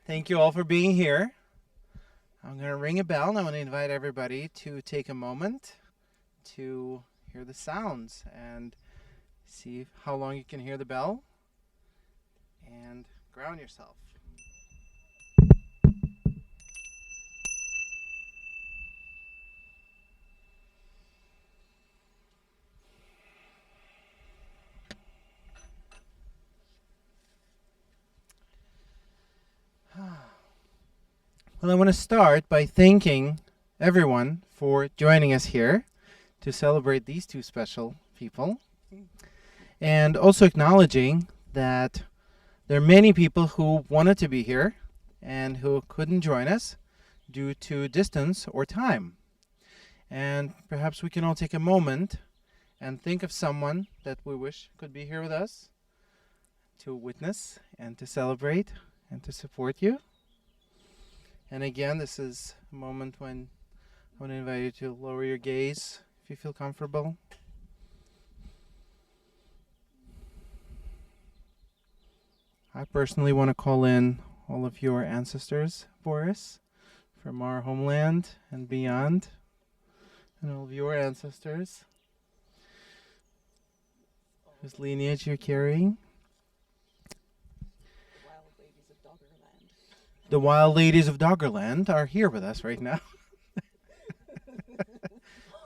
Thank you all for being here. I'm going to ring a bell and I'm going to invite everybody to take a moment to hear the sounds and see how long you can hear the bell and ground yourself. Well, I want to start by thanking everyone for joining us here to celebrate these two special people, and also acknowledging that there are many people who wanted to be here and who couldn't join us due to distance or time. And perhaps we can all take a moment and think of someone that we wish could be here with us to witness and to celebrate and to support you. And again, this is a moment when I want to invite you to lower your gaze if you feel comfortable. I personally want to call in all of your ancestors, Boris, from our homeland and beyond, and all of your ancestors whose lineage you're carrying. The wild ladies of Doggerland are here with us right now,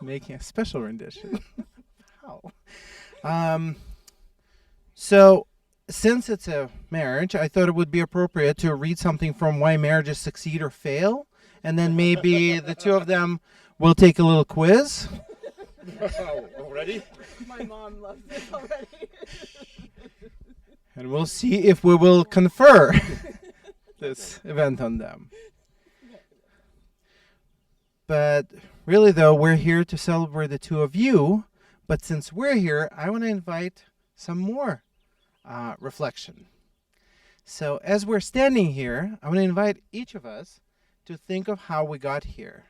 making a special rendition. Wow. So, since it's a marriage, I thought it would be appropriate to read something from Why Marriages Succeed or Fail, and then maybe the two of them will take a little quiz. Wow, already? My mom loves this already. And we'll see if we will confer this event on them. But really, though, we're here to celebrate the two of you. But since we're here, I want to invite some more reflection. So as we're standing here, I want to invite each of us to think of how we got here.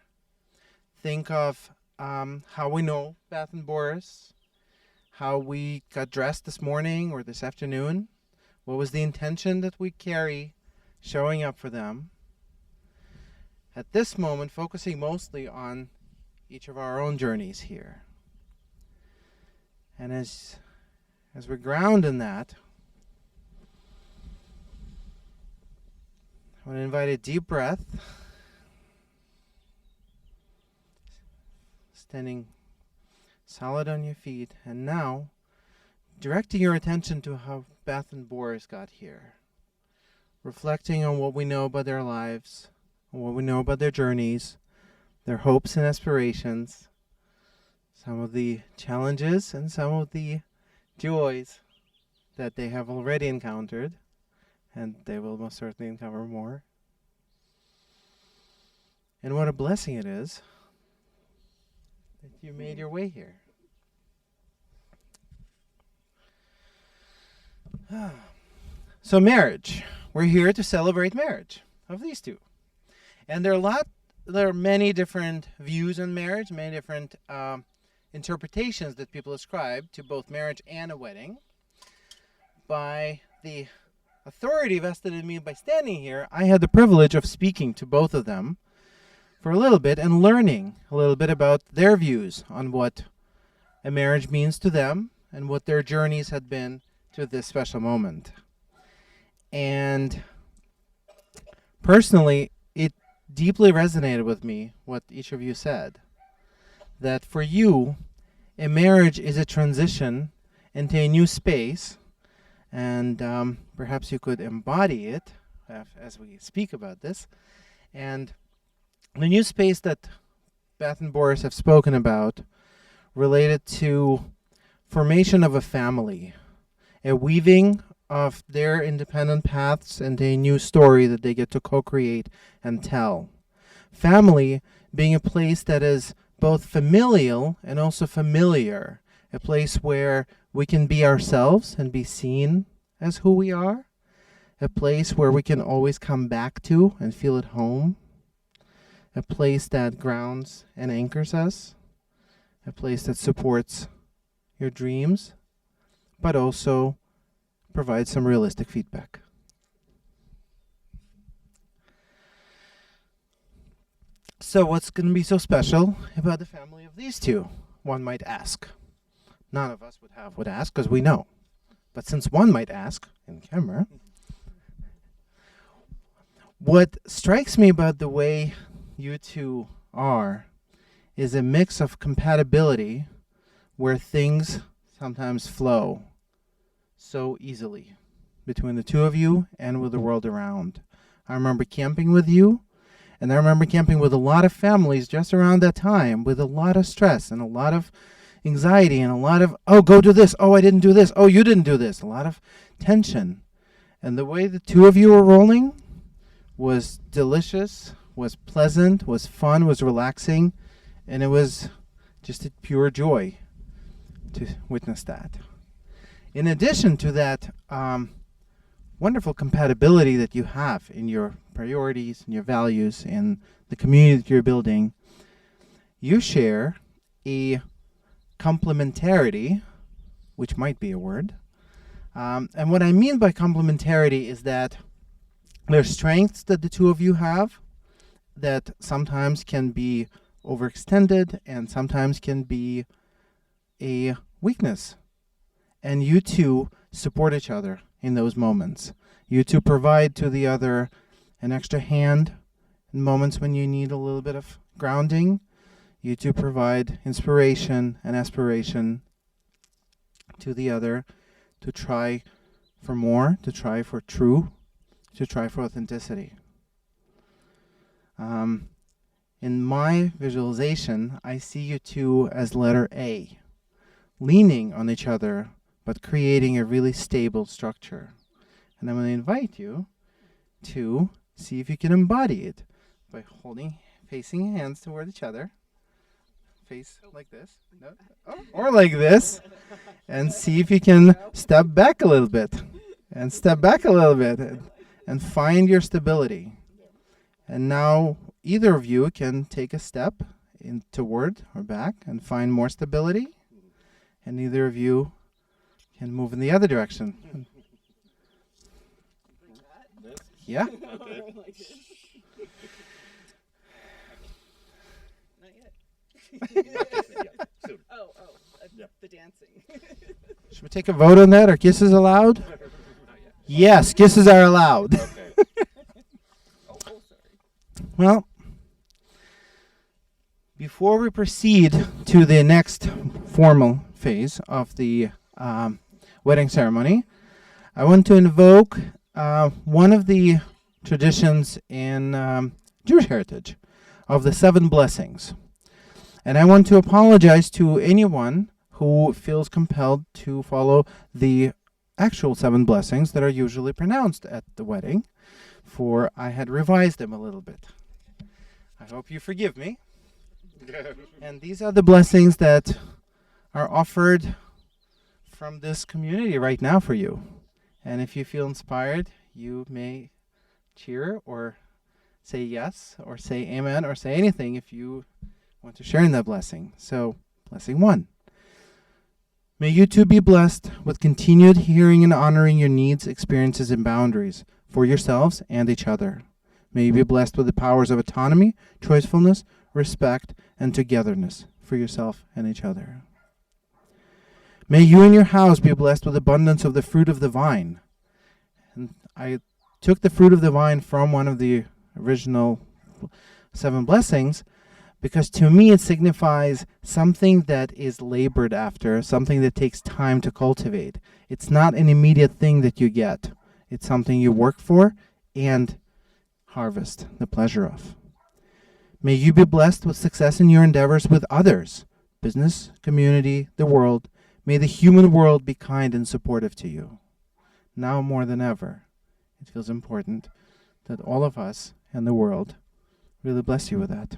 Think of how we know Beth and Boris, how we got dressed this morning or this afternoon. What was the intention that we carry showing up for them? At this moment, focusing mostly on each of our own journeys here. And as we ground in that, I want to invite a deep breath, standing solid on your feet, and now directing your attention to how Beth and Boris got here. Reflecting on what we know about their lives, on what we know about their journeys, their hopes and aspirations, some of the challenges and some of the joys that they have already encountered, and they will most certainly encounter more. And what a blessing it is that you made your way here. So marriage. We're here to celebrate marriage of these two. And there are many different views on marriage, many different interpretations that people ascribe to both marriage and a wedding. By the authority vested in me by standing here, I had the privilege of speaking to both of them for a little bit and learning a little bit about their views on what a marriage means to them and what their journeys had been to this special moment. And personally, it deeply resonated with me what each of you said. That for you, a marriage is a transition into a new space, and perhaps you could embody it as we speak about this. And the new space that Beth and Boris have spoken about related to formation of a family, a weaving of their independent paths and a new story that they get to co-create and tell. Family being a place that is both familial and also familiar, a place where we can be ourselves and be seen as who we are, a place where we can always come back to and feel at home, a place that grounds and anchors us, a place that supports your dreams, but also provide some realistic feedback. So what's going to be so special about the family of these two? One might ask. None of us would ask because we know. But since one might ask in camera, what strikes me about the way you two are is a mix of compatibility where things sometimes flow so easily between the two of you and with the world around. I remember camping with you, and I remember camping with a lot of families just around that time with a lot of stress and a lot of anxiety and a lot of, oh, go do this, oh, I didn't do this, oh, you didn't do this, a lot of tension. And the way the two of you were rolling was delicious, was pleasant, was fun, was relaxing, and it was just a pure joy to witness that. In addition to that wonderful compatibility that you have in your priorities and your values and the community that you're building, you share a complementarity, which might be a word. And what I mean by complementarity is that there's strengths that the two of you have that sometimes can be overextended and sometimes can be a weakness. And you two support each other in those moments. You two provide to the other an extra hand in moments when you need a little bit of grounding. You two provide inspiration and aspiration to the other to try for more, to try for true, to try for authenticity. In my visualization, I see you two as letter A, leaning on each other, but creating a really stable structure. And I'm going to invite you to see if you can embody it by facing your hands toward each other. Face like this, no? Or like this, and see if you can step back a little bit, and step back a little bit, and find your stability. And now either of you can take a step toward or back and find more stability, and either of you can move in the other direction. Yeah. Okay. Not yet. Yeah, soon. The dancing. Should we take a vote on that? Are kisses allowed? Not yet. Yes, kisses are allowed. Okay. Sorry. Well, before we proceed to the next formal phase of the wedding ceremony, I want to invoke one of the traditions in Jewish heritage of the 7 blessings. And I want to apologize to anyone who feels compelled to follow the actual 7 blessings that are usually pronounced at the wedding, for I had revised them a little bit. I hope you forgive me. And these are the blessings that are offered from this community right now for you. And if you feel inspired, you may cheer or say yes or say amen or say anything if you want to share in that blessing. So, blessing 1. May you two be blessed with continued hearing and honoring your needs, experiences, and boundaries for yourselves and each other. May you be blessed with the powers of autonomy, choicefulness, respect, and togetherness for yourself and each other. May you and your house be blessed with abundance of the fruit of the vine. And I took the fruit of the vine from one of the original 7 blessings, because to me it signifies something that is labored after, something that takes time to cultivate. It's not an immediate thing that you get. It's something you work for and harvest the pleasure of. May you be blessed with success in your endeavors with others, business, community, the world. May the human world be kind and supportive to you. Now more than ever, it feels important that all of us and the world really bless you with that.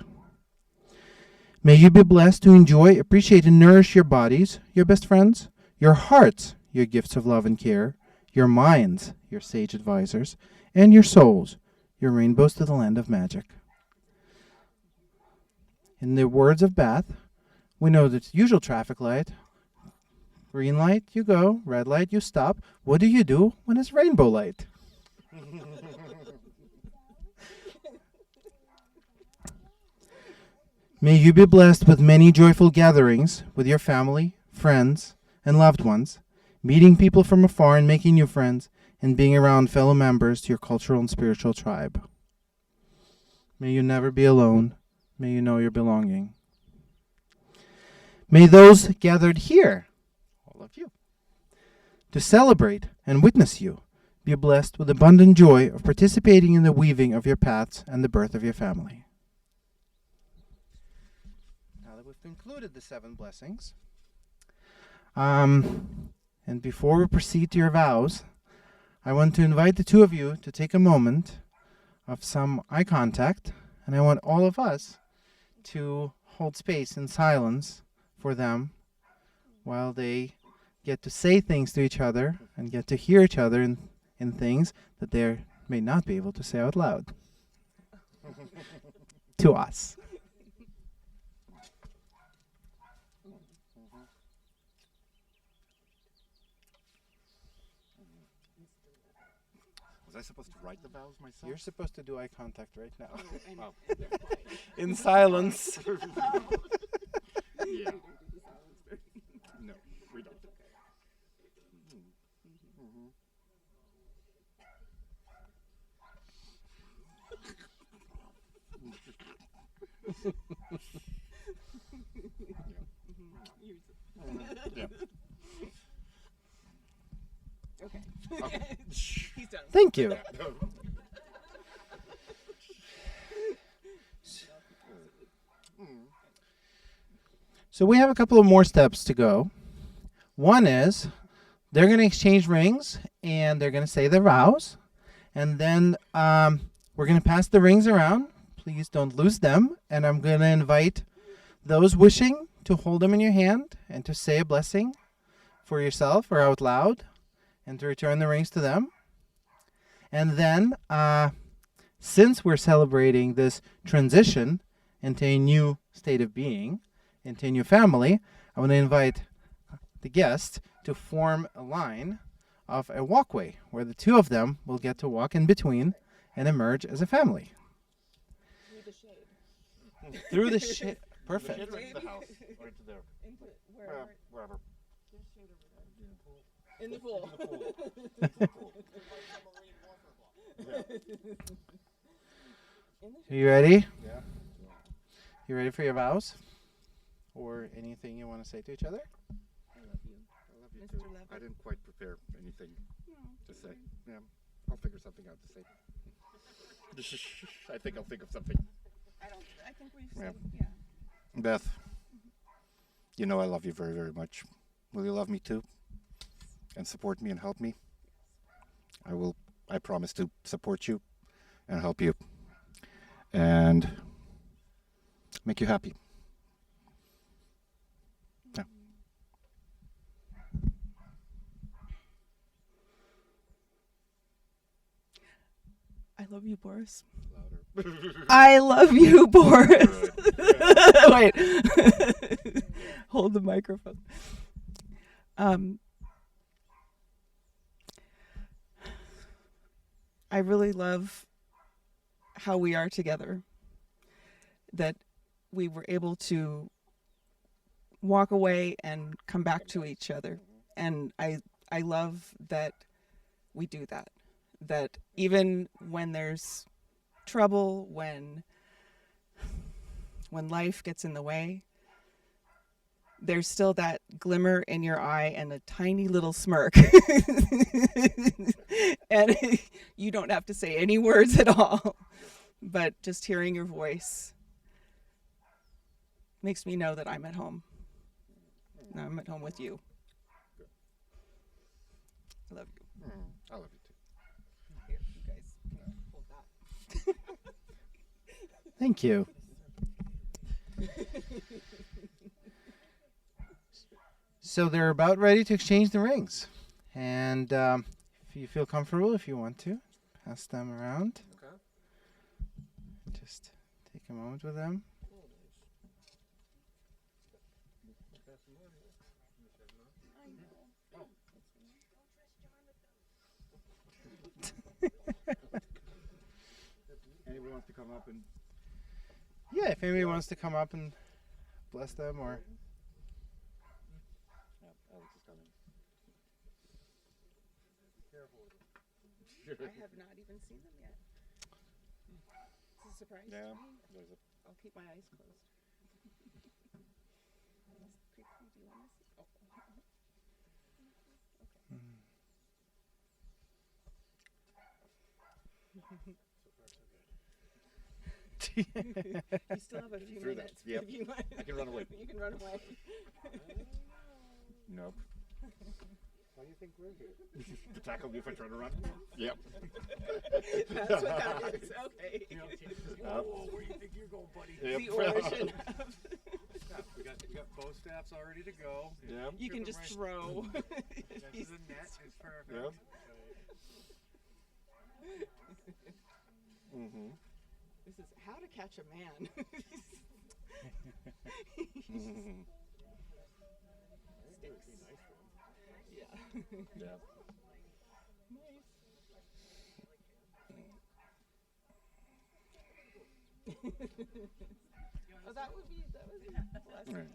May you be blessed to enjoy, appreciate, and nourish your bodies, your best friends, your hearts, your gifts of love and care, your minds, your sage advisors, and your souls, your rainbows to the land of magic. In the words of Beth, we know that usual traffic light, green light, you go, red light, you stop. What do you do when it's rainbow light? May you be blessed with many joyful gatherings with your family, friends, and loved ones, meeting people from afar and making new friends, and being around fellow members to your cultural and spiritual tribe. May you never be alone. May you know your belonging. May those gathered here, all of you, to celebrate and witness you, be blessed with abundant joy of participating in the weaving of your paths and the birth of your family. Now that we've concluded the 7 blessings, and before we proceed to your vows, I want to invite the 2 of you to take a moment of some eye contact, and I want all of us to hold space in silence for them while they get to say things to each other and get to hear each other in things that they may not be able to say out loud to us. Was I supposed to write the vows myself? You're supposed to do eye contact right now. Oh, In silence. yeah. No, we don't. Yeah. Okay. Okay. He's done. Thank you. So we have a couple of more steps to go. One is they're going to exchange rings and they're going to say their vows. And then we're going to pass the rings around. Please don't lose them. And I'm going to invite those wishing to hold them in your hand and to say a blessing for yourself or out loud and to return the rings to them. And then, since we're celebrating this transition into a new state of being, into a new family, I want to invite the guests to form a line of a walkway where the 2 of them will get to walk in between and emerge as a family. Through the shade. Through the shade. Perfect. Into the house or into there. Into wherever. Wherever. There's shade over there. In the pool. Are you ready? Yeah. You ready for your vows? Or anything you want to say to each other? I love you. I love you Mr. too. Levitt. I didn't quite prepare anything No, to say. Yeah, I'll figure something out to say. I think I'll think of something. I think we've Yeah. said, yeah. Beth, you know I love you very, very much. Will you love me too? And support me and help me? I will. I promise to support you and help you and make you happy. Yeah. I love you, Boris. Louder. I love you, Boris. Good. Wait. Hold the microphone. I really love how we are together. That we were able to walk away and come back to each other. And I love that we do that. That even when there's trouble, when life gets in the way, there's still that glimmer in your eye and a tiny little smirk. And you don't have to say any words at all. But just hearing your voice makes me know that I'm at home. And I'm at home with you. I love you. I love you too. Here, you guys can hold that. Thank you. So they're about ready to exchange the rings. And if you feel comfortable, if you want to, pass them around. Okay. Just take a moment with them. Anyone wants to come up and Yeah, if anybody wants to come up and bless them or. Yeah, Alex is coming. I have not even seen them yet. It's a surprise to Yeah, me. there's a I'll keep my eyes closed. Do you want to see? Oh. You still have a few Through that. minutes. Yep. If you want. I can run away. You can run away. Nope. Why do you think we're here? To tackle me if I try to run? Yep. That's what that is. Okay. Whoa, where do you think you're going, buddy? Yep. The origin of. Yeah, we got bow staffs all ready to go. Yep. You can just throw. This is a net. It's perfect. Yep. Mm-hmm. This is how to catch a man. Mm-hmm. Sticks. Yeah. Yeah. Oh, that would be blessed. Right.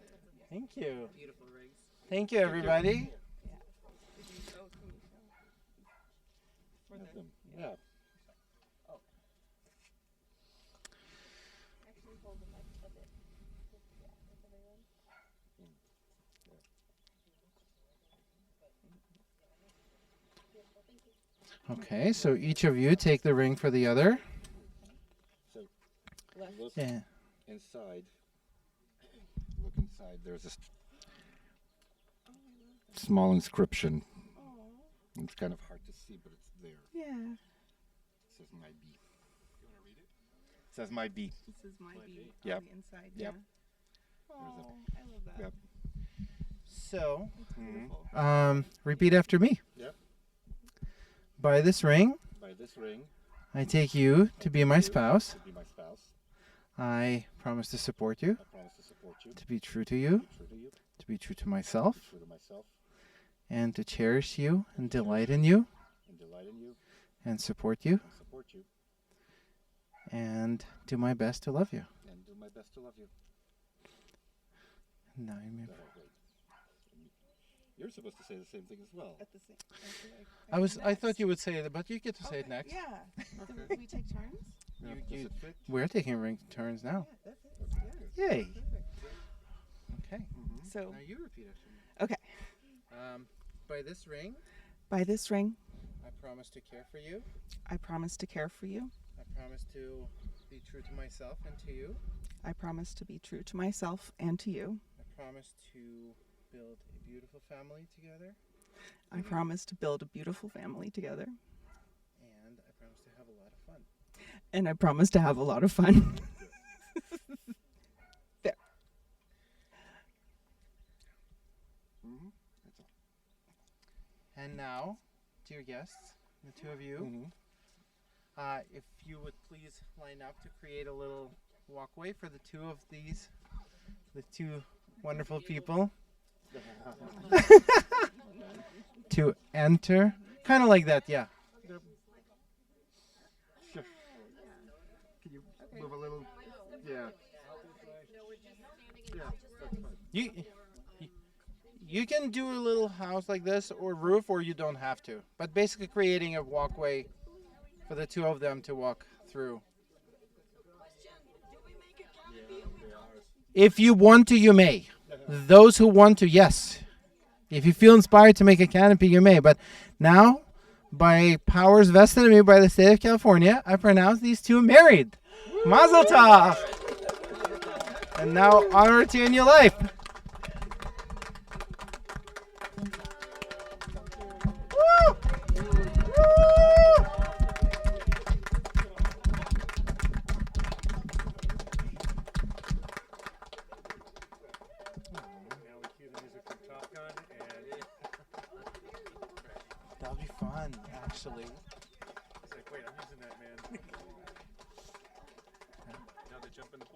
Thank you. Beautiful rings. Thank you, everybody. Did you, oh, can you show? For the, Yeah. actually hold them like a bit. Yeah, with everyone. Okay, so each of you take the ring for the other. So Left. look Yeah. inside. Look inside. There's a small inscription. Oh. It's kind of hard to see, but it's there. Yeah. It says my B. You want to read it? It says my B. This is my B Yep. on the inside. Yep. Yeah. Oh, I love that. Yep. So, It's Mhm. beautiful. repeat after me. Yep. By this ring, By this ring, I take you to be my you spouse. to be my spouse. I promise to support you, I promise to support you, to be true to you, be true to you, to be true to be myself, true to myself, and to cherish you and delight in you and delight in you, and support you and support you, and do my best to love you. and do my best to love you. Now you may. No, wait. You're supposed to say the same thing as well. At the same. I thought you would say it, but you get to say it next. Yeah. Do we take turns? You- Does you- it fit? We're taking ring turns now. Yeah, that's it. Yeah. Yay. Perfect. Okay. Mm-hmm. So, Now you repeat after me. okay. By this ring, By this ring, I promise to care for you. I promise to care for you. I promise to be true to myself and to you. I promise to be true to myself and to you. I promise to build a beautiful family together. I promise to build a beautiful family together. And I promise to have a lot of fun. And I promise to have a lot of fun. There. Mm-hmm. That's all. And now, dear guests, the two of you, Mm-hmm. if you would please line up to create a little walkway for the two wonderful people to enter. Kind of like that, yeah. Sure. Can you move a little? Yeah. Yeah, that's fine. You can do a little house like this or roof, or you don't have to. But basically creating a walkway for the two of them to walk through. If you want to, you may. Those who want to, yes. If you feel inspired to make a canopy, you may. But now, by powers vested in me by the state of California, I pronounce these two married. Mazel tov! And now, honor to you in your life. Woo! Woo! Now we cue the music from Top Gun, and That'll be fun, actually. he's like, wait, I'm using that, man. Now they jump in the pool.